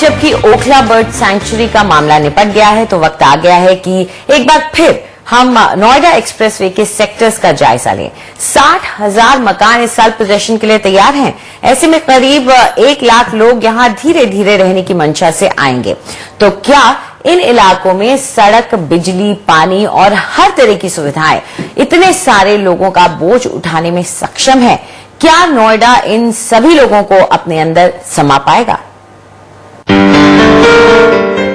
आज जबकि Okhla bird sanctuary का मामला निपट गया है तो वक्त आ गया है कि एक बार फिर हम नोएडा एक्सप्रेसवे के सेक्टर्स का जायजा लें। 60,000 मकान इस साल पोजेशन के लिए तैयार हैं। ऐसे में करीब 1 लाख लोग यहां धीरे धीरे रहने की मंशा से आएंगे। तो क्या इन इलाकों में सड़क, बिजली, पानी और हर तरह की सुविधाएं इतने सारे लोगों का बोझ उठाने में सक्षम है? क्या नोएडा इन सभी लोगों को अपने अंदर समा पाएगा?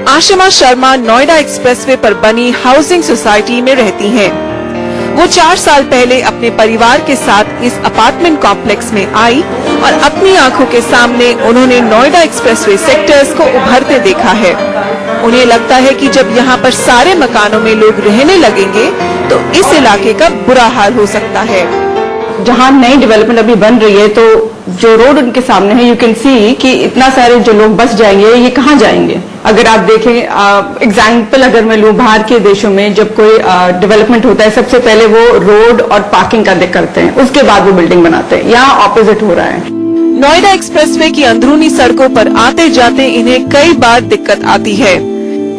आशिमा शर्मा नोएडा एक्सप्रेसवे पर बनी हाउसिंग सोसाइटी में रहती हैं। वो 4 साल पहले अपने परिवार के साथ इस अपार्टमेंट कॉम्प्लेक्स में आई और अपनी आंखों के सामने उन्होंने नोएडा एक्सप्रेसवे सेक्टर्स को उभरते देखा है। उन्हें लगता है कि जब यहाँ पर सारे मकानों में लोग रहने लगेंगे तो इस इलाके का बुरा हाल हो सकता है। जहाँ नई डेवलपमेंट अभी बन रही है तो जो रोड उनके सामने है, यू कैन सी कि इतना सारे जो लोग बस जाएंगे, ये कहाँ जाएंगे? अगर आप देखें एग्जाम्पल अगर मैं लूँ, बाहर के देशों में जब कोई डेवलपमेंट होता है सबसे पहले वो रोड और पार्किंग का करते हैं, उसके बाद वो बिल्डिंग बनाते हैं। यहाँ ऑपोजिट हो रहा है। नोएडा एक्सप्रेसवे की अंदरूनी सड़कों पर आते जाते इन्हें कई बार दिक्कत आती है,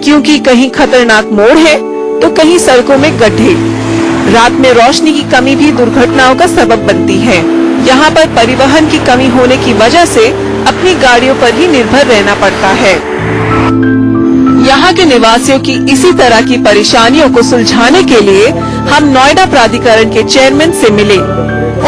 क्योंकि कहीं खतरनाक मोड़ है तो कहीं सड़कों में गड्ढे। रात में रोशनी की कमी भी दुर्घटनाओं का सबब बनती है। यहाँ पर परिवहन की कमी होने की वजह से अपनी गाड़ियों पर ही निर्भर रहना पड़ता है। यहाँ के निवासियों की इसी तरह की परेशानियों को सुलझाने के लिए हम नोएडा प्राधिकरण के चेयरमैन से मिले।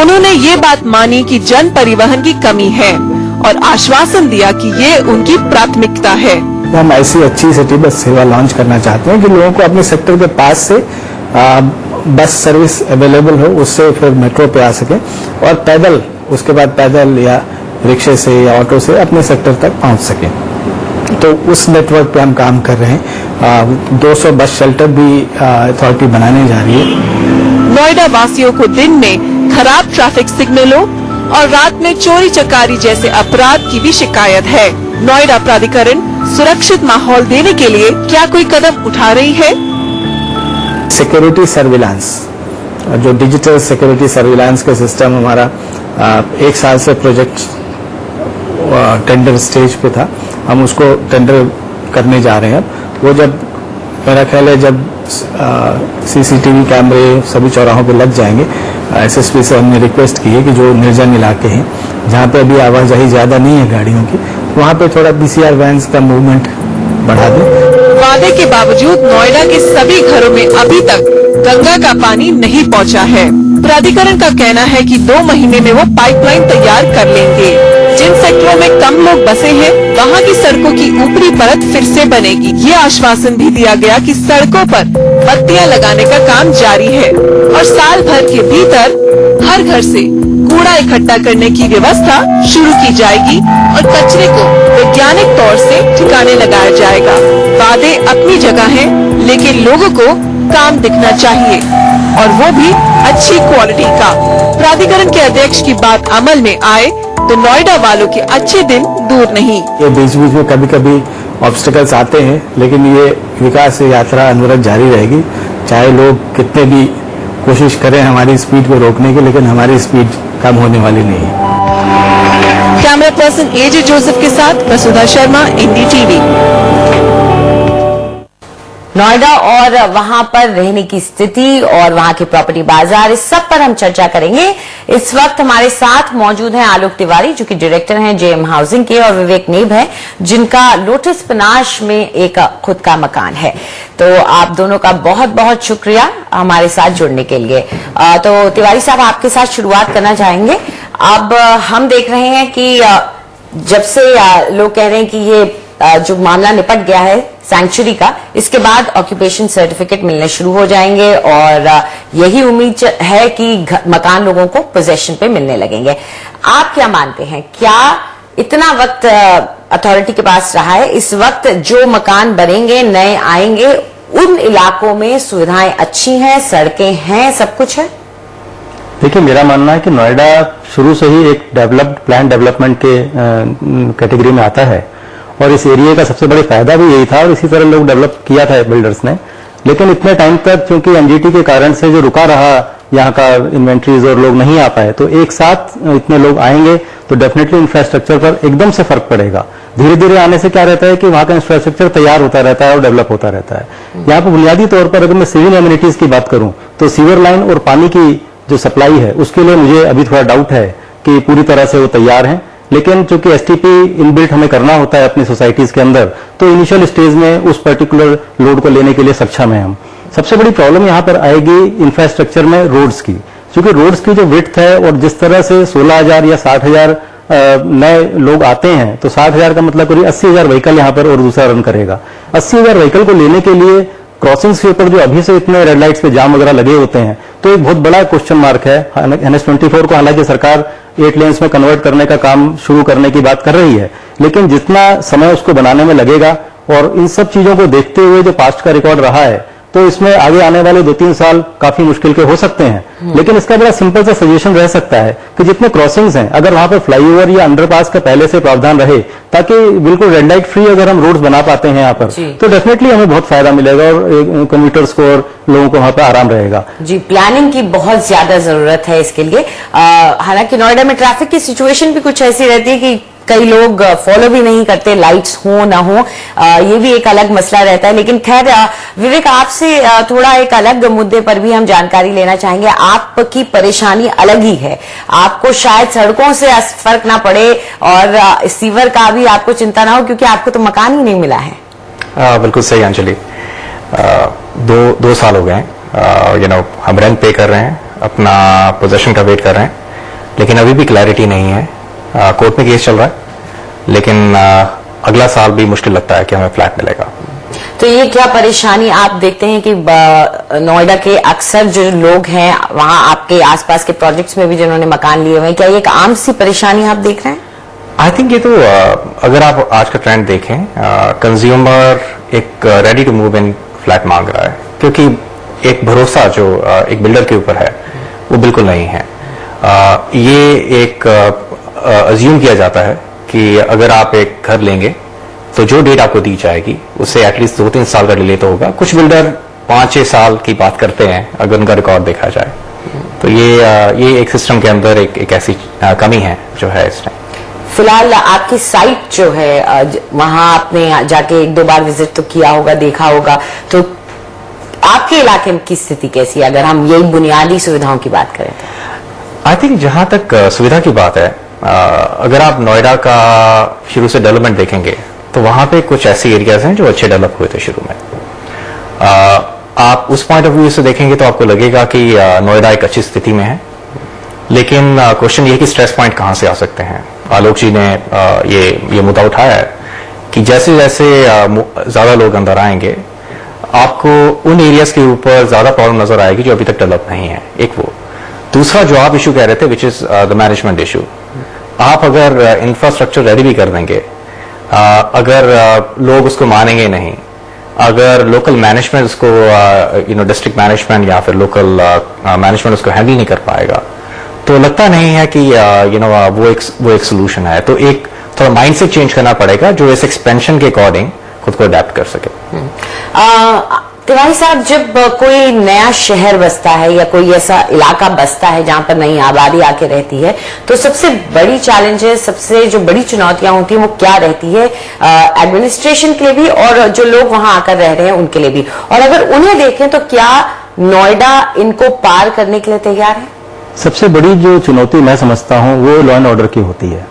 उन्होंने ये बात मानी कि जन परिवहन की कमी है और आश्वासन दिया कि ये उनकी प्राथमिकता है। हम ऐसी अच्छी सिटी बस सेवा लॉन्च करना चाहते हैं कि लोगों को अपने सेक्टर के पास से बस सर्विस अवेलेबल हो, उससे फिर मेट्रो पे आ सके और पैदल, उसके बाद पैदल या रिक्शे से या ऑटो से अपने सेक्टर तक पहुंच सके। तो उस नेटवर्क पे हम काम कर रहे हैं। 200 बस शेल्टर भी अथॉरिटी बनाने जा रही है। नोएडा वासियों को दिन में खराब ट्रैफिक सिग्नलों और रात में चोरी चकारी जैसे अपराध की भी शिकायत है। नोएडा प्राधिकरण सुरक्षित माहौल देने के लिए क्या कोई कदम उठा रही है? सिक्योरिटी सर्विलांस, जो डिजिटल सिक्योरिटी सर्विलांस का सिस्टम हमारा 1 साल से प्रोजेक्ट टेंडर स्टेज पे था, हम उसको टेंडर करने जा रहे हैं। वो जब मेरा ख्याल है जब सीसीटीवी कैमरे सभी चौराहों पे लग जाएंगे, एसएसपी से हमने रिक्वेस्ट की है कि जो निर्जन इलाके हैं जहाँ पे अभी आवाजाही ज्यादा नहीं है गाड़ियों की, वहाँ पे थोड़ा पीसीआर वैन्स का मूवमेंट बढ़ा दें। वादे के बावजूद नोएडा के सभी घरों में अभी तक गंगा का पानी नहीं पहुंचा है। प्राधिकरण का कहना है कि 2 महीने में वो पाइपलाइन तैयार कर लेंगे। जिन सेक्टरों में कम लोग बसे हैं, वहाँ की सड़कों की ऊपरी परत फिर से बनेगी। ये आश्वासन भी दिया गया कि सड़कों पर बत्तियां लगाने का काम जारी है और साल भर के भीतर हर घर से कूड़ा इकट्ठा करने की व्यवस्था शुरू की जाएगी और कचरे को वैज्ञानिक तौर से ठिकाने लगाया जाएगा। वादे अपनी जगह हैं, लेकिन लोगों को काम दिखना चाहिए और वो भी अच्छी क्वालिटी का। प्राधिकरण के अध्यक्ष की बात अमल में आए तो नोएडा वालों के अच्छे दिन दूर नहीं। ये बीच बीच में कभी कभी ऑब्स्टिकल्स आते हैं, लेकिन ये विकास यात्रा अनवरत जारी रहेगी। चाहे लोग कितने भी कोशिश करें हमारी स्पीड को रोकने की, लेकिन हमारी स्पीड कम होने वाली नहीं है। कैमरा पर्सन एजे जोसेफ के साथ वसुधा शर्मा, इंडी टीवी। नोएडा और वहां पर रहने की स्थिति और वहां के प्रॉपर्टी बाजार, इस सब पर हम चर्चा करेंगे। इस वक्त हमारे साथ मौजूद हैं आलोक तिवारी, जो कि डायरेक्टर हैं जेएम हाउसिंग के, और विवेक नेब हैं, जिनका लोटस पनाश में एक खुद का मकान है। तो आप दोनों का बहुत बहुत शुक्रिया हमारे साथ जुड़ने के लिए। तो तिवारी साहब, आपके साथ शुरुआत करना चाहेंगे। अब हम देख रहे हैं कि जब से लोग कह रहे हैं कि ये जो मामला निपट गया है सैंक्चुरी का, इसके बाद ऑक्यूपेशन सर्टिफिकेट मिलने शुरू हो जाएंगे और यही उम्मीद है कि मकान लोगों को पोजेशन पे मिलने लगेंगे। आप क्या मानते हैं, क्या इतना वक्त अथॉरिटी के पास रहा है? इस वक्त जो मकान बनेंगे, नए आएंगे, उन इलाकों में सुविधाएं अच्छी हैं, सड़कें हैं, सब कुछ है? देखिए, मेरा मानना है कि नोएडा शुरू से ही एक डेवलप्ड प्लान डेवलपमेंट के कैटेगरी में आता है और इस एरिया का सबसे बड़ा फायदा भी यही था और इसी तरह लोग डेवलप किया था बिल्डर्स ने। लेकिन इतने टाइम तक क्योंकि एनजीटी के कारण से जो रुका रहा यहाँ का इन्वेंट्रीज और लोग नहीं आ पाए, तो एक साथ इतने लोग आएंगे तो डेफिनेटली इंफ्रास्ट्रक्चर पर एकदम से फर्क पड़ेगा। धीरे धीरे आने से क्या रहता है कि वहां का इंफ्रास्ट्रक्चर तैयार होता रहता है और डेवलप होता रहता है। यहाँ पर बुनियादी तौर पर अगर मैं सिविल एमिनिटीज की बात करूं तो सीवर लाइन और पानी की जो सप्लाई है उसके लिए मुझे अभी थोड़ा डाउट है कि पूरी तरह से वो तैयार हैं, लेकिन चूंकि एसटीपी इनबिल्ट हमें करना होता है अपनी सोसाइटीज के अंदर, तो इनिशियल स्टेज में उस पर्टिकुलर लोड को लेने के लिए सक्षम है हम। सबसे बड़ी प्रॉब्लम यहाँ पर आएगी इंफ्रास्ट्रक्चर में रोड्स की, क्योंकि रोड्स की जो विड्थ है और जिस तरह से 16,000 या 60,000 नए लोग आते हैं, तो 60,000 का मतलब करीब 80,000 व्हीकल यहाँ पर और दूसरा रन करेगा। 80,000 व्हीकल को लेने के लिए क्रॉसिंग्स के ऊपर जो अभी से इतने रेड लाइट्स पे जाम वगैरह लगे होते हैं, तो एक बहुत बड़ा क्वेश्चन मार्क है। NH24 को हालांकि सरकार 8 लेन्स में कन्वर्ट करने का काम शुरू करने की बात कर रही है, लेकिन जितना समय उसको बनाने में लगेगा और इन सब चीजों को देखते हुए जो पास्ट का रिकॉर्ड रहा है, तो इसमें आगे आने वाले 2-3 साल काफी मुश्किल के हो सकते हैं। लेकिन इसका बड़ा सिंपल सा सजेशन रह सकता है कि जितने क्रॉसिंग्स हैं, अगर वहां पर फ्लाईओवर या अंडरपास का पहले से प्रावधान रहे, ताकि बिल्कुल रेड लाइट फ्री अगर हम रोड्स बना पाते हैं यहाँ पर, तो डेफिनेटली हमें बहुत फायदा मिलेगा और कम्यूटर्स को और लोगों को वहां पर आराम रहेगा। जी, प्लानिंग की बहुत ज्यादा जरूरत है इसके लिए। हालांकि नोएडा में ट्रैफिक की सिचुएशन भी कुछ ऐसी रहती है कि कई लोग फॉलो भी नहीं करते, लाइट्स हो ना हो, ये भी एक अलग मसला रहता है। लेकिन खैर विवेक, आपसे थोड़ा एक अलग मुद्दे पर भी हम जानकारी लेना चाहेंगे। आपकी परेशानी अलग ही है, आपको शायद सड़कों से फर्क ना पड़े और सीवर का भी आपको चिंता ना हो, क्योंकि आपको तो मकान ही नहीं मिला है। बिल्कुल सही अंजलि, दो साल हो गए, हम रेंट पे कर रहे हैं, अपना पोजेशन का वेट कर रहे हैं, लेकिन अभी भी क्लैरिटी नहीं है। कोर्ट में केस चल रहा है, लेकिन अगला साल भी मुश्किल लगता है कि हमें फ्लैट मिलेगा। तो ये क्या परेशानी आप देखते हैं कि नोएडा के अक्सर जो लोग हैं वहां आपके आसपास के प्रोजेक्ट्स में भी जिन्होंने मकान लिए हुए हैं, क्या ये एक आम सी परेशानी आप देख रहे हैं? आई थिंक ये तो अगर आप आज का ट्रेंड देखें, कंज्यूमर एक ready to move in flat मांग रहा है, क्योंकि एक भरोसा जो एक बिल्डर के ऊपर है वो बिल्कुल नहीं है। ये एक अज्यूम किया जाता है कि अगर आप एक घर लेंगे तो जो डेट आपको दी जाएगी उससे एटलीस्ट 2-3 साल का डिले तो होगा। कुछ बिल्डर 5-6 साल की बात करते हैं अगर उनका रिकॉर्ड देखा जाए, तो ये एक सिस्टम के अंदर एक ऐसी कमी है जो है इस टाइम। फिलहाल आपकी साइट जो है वहां आपने जाके 1-2 बार विजिट तो किया होगा, देखा होगा, तो आपके इलाके की स्थिति कैसी है अगर हम यही बुनियादी सुविधाओं की बात करें? आई थिंक जहां तक सुविधा की बात है, अगर आप नोएडा का शुरू से डेवलपमेंट देखेंगे तो वहां पे कुछ ऐसे एरियाज हैं जो अच्छे डेवलप हुए थे शुरू में। आप उस पॉइंट ऑफ व्यू से देखेंगे तो आपको लगेगा कि नोएडा एक अच्छी स्थिति में है, लेकिन क्वेश्चन ये है कि स्ट्रेस पॉइंट कहां से आ सकते हैं। आलोक जी ने ये मुद्दा उठाया है कि जैसे जैसे ज्यादा लोग अंदर आएंगे, आपको उन एरियाज के ऊपर ज्यादा प्रॉब्लम नजर आएगी जो अभी तक डेवलप नहीं है। एक वो, दूसरा जो आप इशू कह रहे थे which is the management issue. आप अगर इंफ्रास्ट्रक्चर रेडी भी कर देंगे, अगर लोग उसको मानेंगे नहीं, अगर लोकल मैनेजमेंट उसको डिस्ट्रिक्ट मैनेजमेंट या फिर लोकल मैनेजमेंट उसको हैंडल नहीं कर पाएगा, तो लगता नहीं है कि वो एक सोल्यूशन है। तो एक थोड़ा माइंडसेट चेंज करना पड़ेगा जो इस एक्सपेंशन के अकॉर्डिंग खुद को अडेप्ट कर सके। तिवारी साहब, जब कोई नया शहर बसता है या कोई ऐसा इलाका बसता है जहां पर नई आबादी आके रहती है, तो सबसे बड़ी चैलेंज है, सबसे जो बड़ी चुनौतियां होती हैं वो क्या रहती है एडमिनिस्ट्रेशन के लिए भी और जो लोग वहां आकर रह रहे हैं उनके लिए भी? और अगर उन्हें देखें तो क्या नोएडा इनको पार करने के लिए तैयार है? सबसे बड़ी जो चुनौती मैं समझता हूं वो लॉ एंड ऑर्डर की होती है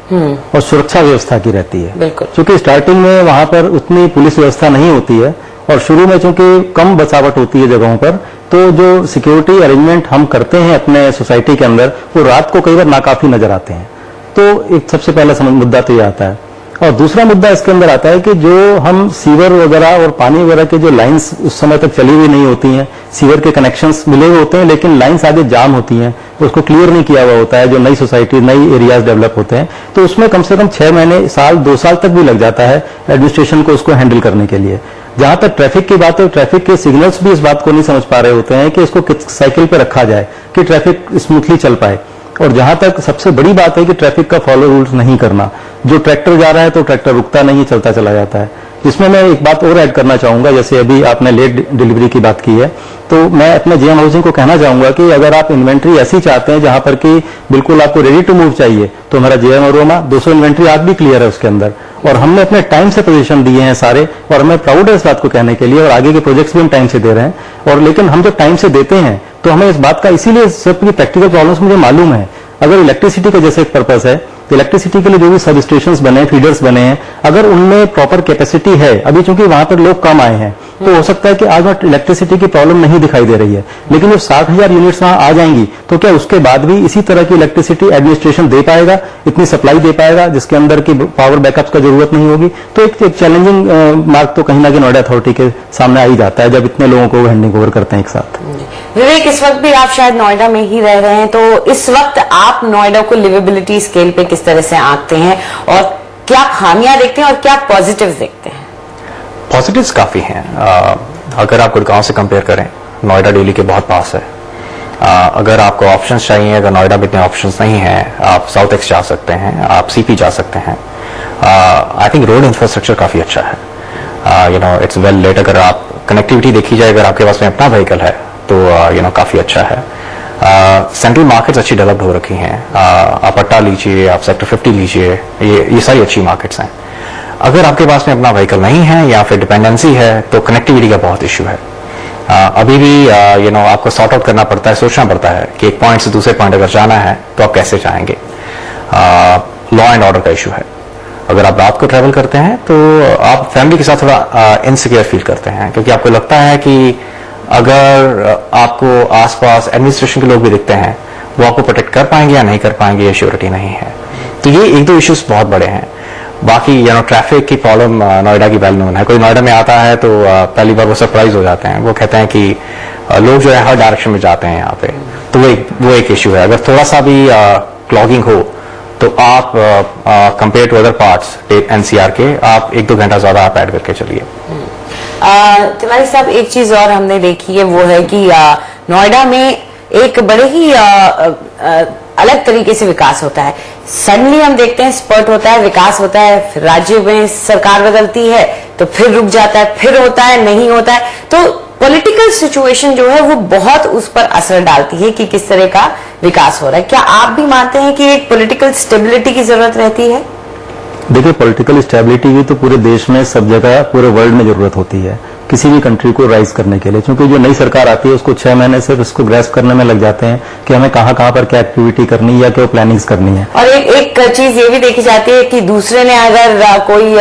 और सुरक्षा व्यवस्था की रहती है। बिल्कुल, क्योंकि स्टार्टिंग में वहां पर उतनी पुलिस व्यवस्था नहीं होती है और शुरू में चूंकि कम बसावट होती है जगहों पर, तो जो सिक्योरिटी अरेंजमेंट हम करते हैं अपने सोसाइटी के अंदर वो रात को कई बार नाकाफी नजर आते हैं। तो एक सबसे पहला मुद्दा तो ये आता है। और दूसरा मुद्दा इसके अंदर आता है कि जो हम सीवर वगैरह और पानी वगैरह के जो लाइंस उस समय तक चली हुई नहीं होती हैं, सीवर के कनेक्शंस मिले हुए होते हैं लेकिन लाइंस आगे जाम होती हैं, उसको क्लियर नहीं किया हुआ होता है। जो नई सोसाइटी, नई एरियाज डेवलप होते हैं तो उसमें कम से कम 6 महीने, साल, 2 साल तक भी लग जाता है एडमिनिस्ट्रेशन को उसको हैंडल करने के लिए। जहां तक ट्रैफिक की बात है, ट्रैफिक के सिग्नल्स भी इस बात को नहीं समझ पा रहे होते हैं कि इसको किस साइकिल पे रखा जाए कि ट्रैफिक स्मूथली चल पाए। और जहां तक सबसे बड़ी बात है कि ट्रैफिक का फॉलो रूल्स नहीं करना। जो ट्रैक्टर जा रहा है तो ट्रैक्टर रुकता नहीं, चलता चला जाता है। इसमें मैं एक बात और ऐड करना चाहूंगा, जैसे अभी आपने लेट डिलीवरी की बात की है, तो मैं अपने जेएम हाउसिंग को कहना चाहूंगा कि अगर आप इन्वेंट्री ऐसी चाहते हैं जहां पर कि बिल्कुल आपको रेडी टू मूव चाहिए, तो हमारा जेएम अरोमा 200 इन्वेंट्री आज भी क्लियर है उसके अंदर, और हमने अपने टाइम से पोजीशन दिए हैं सारे, और हमें प्राउड है इस बात को कहने के लिए, और आगे के प्रोजेक्ट्स भी हम टाइम से दे रहे हैं। और लेकिन हम जब टाइम से देते हैं तो हमें इस बात का इसीलिए सबकी प्रैक्टिकल प्रॉब्लम्स मुझे मालूम है। अगर इलेक्ट्रिसिटी का जैसे एक पर्पस है, तो इलेक्ट्रिसिटी के लिए जो भी सब स्टेशन बने, फीडर्स बने हैं, अगर उनमें प्रॉपर कैपेसिटी है, अभी चूंकि वहां पर लोग कम आए हैं, तो हो सकता है कि आज वहां इलेक्ट्रिसिटी की प्रॉब्लम नहीं दिखाई दे रही है, लेकिन जब 60,000 यूनिट्स वहां आ जाएंगी तो क्या उसके बाद भी इसी तरह की इलेक्ट्रिसिटी एडमिनिस्ट्रेशन दे पाएगा, इतनी सप्लाई दे पाएगा जिसके अंदर की पावर बैकअप्स का जरूरत नहीं होगी? तो एक चैलेंजिंग मार्क तो कहीं ना कहीं नोएडा अथॉरिटी के सामने आ ही जाता है जब इतने लोगों को हैंडिंग ओवर करते हैं एक साथ। विवेक, इस वक्त भी आप शायद नोएडा में ही रह रहे हैं, तो इस वक्त आप नोएडा को लिवेबिलिटी स्केल पे किस तरह से आंकते हैं और क्या खामियां देखते हैं और क्या पॉजिटिव्स देखते हैं? पॉजिटिव्स काफी हैं। अगर आप गुड़गांव से कंपेयर करें, नोएडा दिल्ली के बहुत पास है। अगर आपको ऑप्शंस चाहिए, अगर नोएडा में इतने ऑप्शंस नहीं हैं, आप साउथ एक्स जा सकते हैं, आप सीपी जा सकते हैं। आई थिंक रोड इंफ्रास्ट्रक्चर काफी अच्छा है, इट्स वेल लेट। अगर आप कनेक्टिविटी देखी जाए, अगर आपके पास में अपना व्हीकल है तो काफी अच्छा है। सेंट्रल मार्केट्स अच्छी डेवलप्ड हो रखी हैं। आप अट्टा लीजिए, आप सेक्टर 50 लीजिए, ये सारी अच्छी मार्केट्स हैं। अगर आपके पास में अपना व्हीकल नहीं है या फिर डिपेंडेंसी है, तो कनेक्टिविटी का बहुत इश्यू है। अभी भी आपको सॉर्ट आउट करना पड़ता है, सोचना पड़ता है कि एक पॉइंट से दूसरे पॉइंट अगर जाना है तो आप कैसे जाएंगे। लॉ एंड ऑर्डर का इश्यू है। अगर आप रात को ट्रैवल करते हैं तो आप फैमिली के साथ थोड़ा इनसिक्योर फील करते हैं, क्योंकि आपको लगता है कि अगर आपको आसपास एडमिनिस्ट्रेशन के लोग भी दिखते हैं, वो आपको प्रोटेक्ट कर पाएंगे या नहीं कर पाएंगे, ये श्योरिटी नहीं है। तो ये एक दो इश्यूज बहुत बड़े हैं। बाकी ट्रैफिक की प्रॉब्लम नोएडा की वेल नोन है। कोई नोएडा में आता है तो पहली बार वो सरप्राइज हो जाते हैं, वो कहते हैं कि लोग जो है हर डायरेक्शन में जाते हैं यहाँ पे, तो वो एक इश्यू है। अगर थोड़ा सा भी क्लॉगिंग हो तो आप compare to other parts NCR के, आप 1-2 घंटा ज्यादा आप ऐड करके चलिए। तिवारी साहब, एक चीज और हमने देखी है, वो है कि नोएडा में एक बड़े ही अलग तरीके से विकास होता है। सडनली हम देखते हैं स्पर्ट होता है, विकास होता है, फिर राज्य में सरकार बदलती है तो फिर रुक जाता है, फिर होता है, नहीं होता है। तो पॉलिटिकल सिचुएशन जो है वो बहुत उस पर असर डालती है कि किस तरह का विकास हो रहा है। क्या आप भी मानते हैं कि एक पॉलिटिकल स्टेबिलिटी की जरूरत रहती है? देखिए, पॉलिटिकल स्टेबिलिटी की तो पूरे देश में, सब जगह, पूरे वर्ल्ड में जरूरत होती है किसी भी कंट्री को राइज करने के लिए, क्योंकि जो नई सरकार आती है उसको 6 महीने सिर्फ उसको ग्रेस्प करने में लग जाते हैं कि हमें कहां पर क्या एक्टिविटी करनी है या क्या प्लानिंग्स करनी है। और एक चीज ये भी देखी जाती है कि दूसरे ने अगर कोई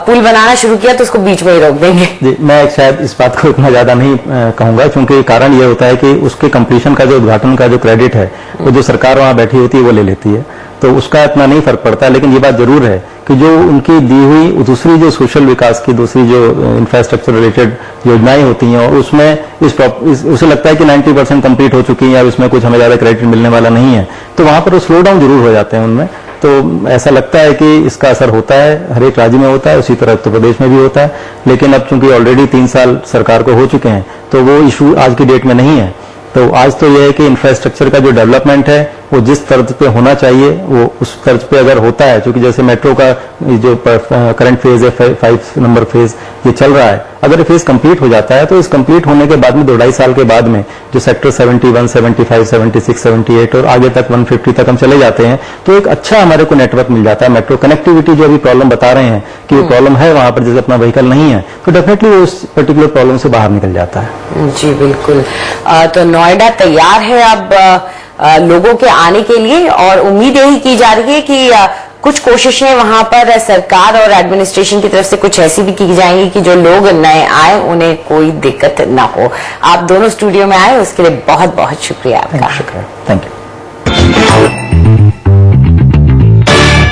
पुल बनाना शुरू किया तो उसको बीच में ही रोक देंगे। जी, मैं शायद इस बात को इतना ज्यादा नहीं कहूंगा, क्योंकि कारण ये होता है कि उसके कंप्लीशन का जो उद्घाटन का जो क्रेडिट है वो जो सरकार वहां बैठी होती है वो ले लेती है, तो उसका इतना नहीं फर्क पड़ता। लेकिन ये बात जरूर है कि जो उनकी दी हुई दूसरी जो सोशल विकास की दूसरी जो इंफ्रास्ट्रक्चर रिलेटेड योजनाएं होती हैं, और उसमें उसे लगता है कि 90% कंप्लीट हो चुकी है या उसमें कुछ हमें ज्यादा क्रेडिट मिलने वाला नहीं है, तो वहां पर वो स्लो डाउन जरूर हो जाते हैं उनमें। तो ऐसा लगता है कि इसका असर होता है, हर एक राज्य में होता है, उसी तरह उत्तर प्रदेश में भी होता है। लेकिन अब चूंकि ऑलरेडी 3 साल सरकार को हो चुके हैं, तो वो इशू आज की डेट में नहीं है। तो आज तो यह है कि इंफ्रास्ट्रक्चर का जो डेवलपमेंट है वो जिस तर्ज पे होना चाहिए वो उस तर्ज पे अगर होता है, क्योंकि जैसे मेट्रो का जो करंट फेज है 5 नंबर फेज ये चल रहा है, अगर फेज कंप्लीट हो जाता है तो इस कंप्लीट होने के बाद में 2-2.5 साल के बाद में जो सेक्टर 71, 75, 76, 78 और आगे तक 150 तक हम चले जाते हैं, तो एक अच्छा हमारे को नेटवर्क मिल जाता है। मेट्रो कनेक्टिविटी जो अभी प्रॉब्लम बता रहे हैं कि वो प्रॉब्लम है वहां पर, जैसे अपना व्हीकल नहीं है, तो डेफिनेटली वो उस पर्टिकुलर प्रॉब्लम से बाहर निकल जाता है। जी बिल्कुल। तो नोएडा तैयार है अब लोगों के आने के लिए, और उम्मीद यही की जा रही है कि कुछ कोशिशें वहां पर सरकार और एडमिनिस्ट्रेशन की तरफ से कुछ ऐसी भी की जाएंगी कि जो लोग नए आए उन्हें कोई दिक्कत ना हो। आप दोनों स्टूडियो में आए उसके लिए बहुत बहुत शुक्रिया आपका। शुक्रिया, थैंक यू।